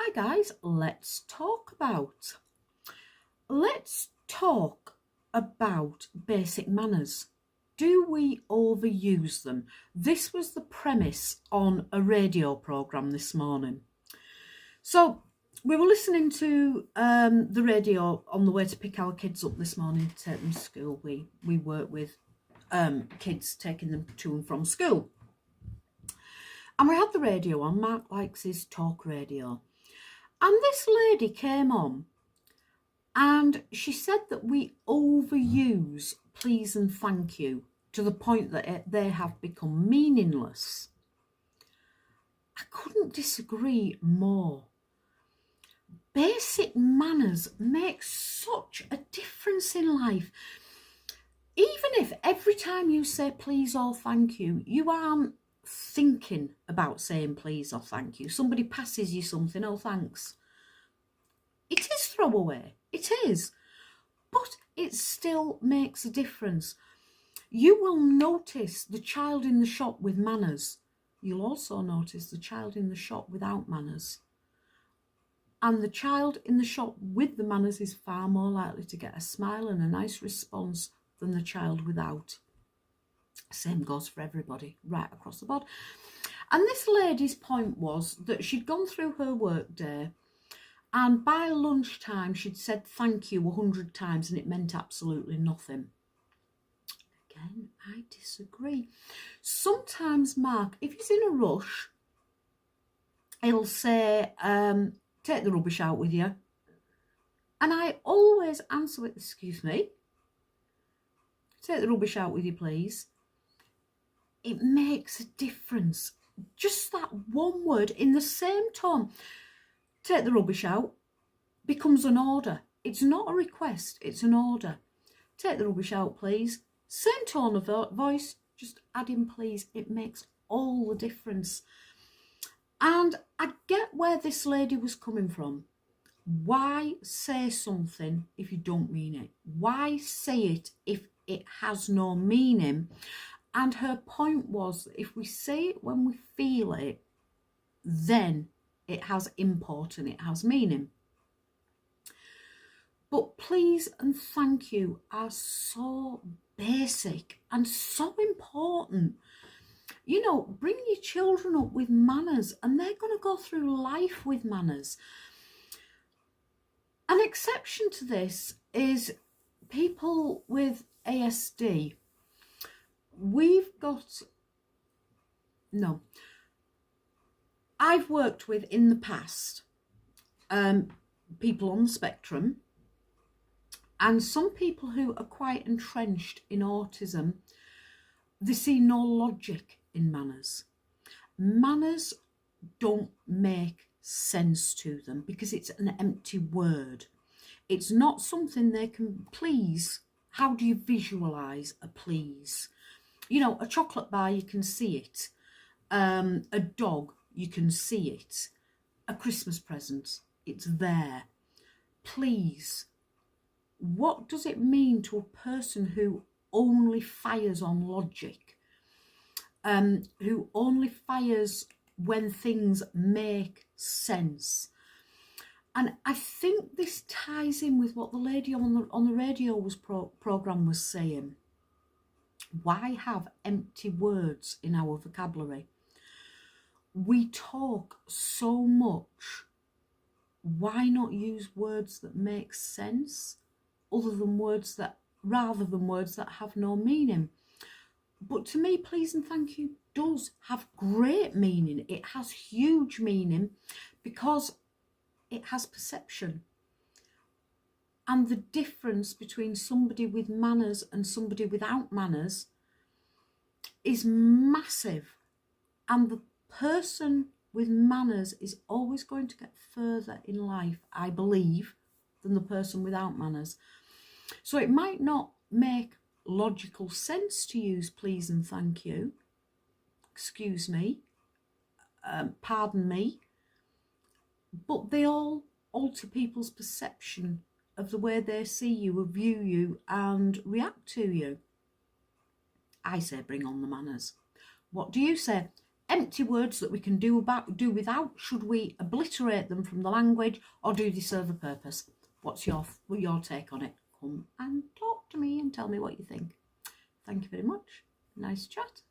Hi guys, let's talk about. Let's talk about basic manners. Do we overuse them? This was the premise on a radio programme this morning. So we were listening to the radio on the way to pick our kids up this morning to take them to school. We work with kids, taking them to and from school. And we had the radio on. Mark likes his talk radio. And this lady came on and she said that we overuse please and thank you to the point that they have become meaningless. I couldn't disagree more. Basic manners make such a difference in life. Even if every time you say please or thank you, you aren't thinking about saying please or thank you. Somebody passes you something, oh thanks. It is throwaway, it is, but it still makes a difference. You will notice the child in the shop with manners. You'll also notice the child in the shop without manners. And the child in the shop with the manners is far more likely to get a smile and a nice response than the child without. Same goes for everybody, right across the board. And this lady's point was that she'd gone through her work day and by lunchtime she'd said thank you 100 times and it meant absolutely nothing. Again, I disagree. Sometimes Mark, if he's in a rush, he'll say, take the rubbish out with you. And I always answer with, excuse me, take the rubbish out with you, please. It makes a difference. Just that one word in the same tone, take the rubbish out, becomes an order. It's not a request, it's an order. Take the rubbish out, please. Same tone of voice, just add in please. It makes all the difference. And I get where this lady was coming from. Why say something if you don't mean it? Why say it if it has no meaning? And her point was that if we say it when we feel it, then it has import and it has meaning. But please and thank you are so basic and so important. You know, bring your children up with manners and they're going to go through life with manners. An exception to this is people with ASD. I've worked with in the past people on the spectrum and some people who are quite entrenched in autism. They see no logic in manners. Manners don't make sense to them because it's an empty word. It's not something they can please. How do you visualize a please? You know, a chocolate bar, you can see it. A dog, you can see it. A Christmas present, it's there. Please. What does it mean to a person who only fires on logic? Who only fires when things make sense? And I think this ties in with what the lady on the radio programme was saying. Why have empty words in our vocabulary? We talk so much. Why not use words that make sense rather than words that have no meaning? But to me, please and thank you does have great meaning. It has huge meaning because it has perception. And the difference between somebody with manners and somebody without manners is massive. And the person with manners is always going to get further in life, I believe, than the person without manners. So it might not make logical sense to use please and thank you, excuse me, pardon me, but they all alter people's perception of the way they see you, view you and react to you. I say bring on the manners. What do you say? empty words that we can do without? Should we obliterate them from the language, or do they serve a purpose? What's your take on it? Come and talk to me and tell me what you think. Thank you very much. Nice chat.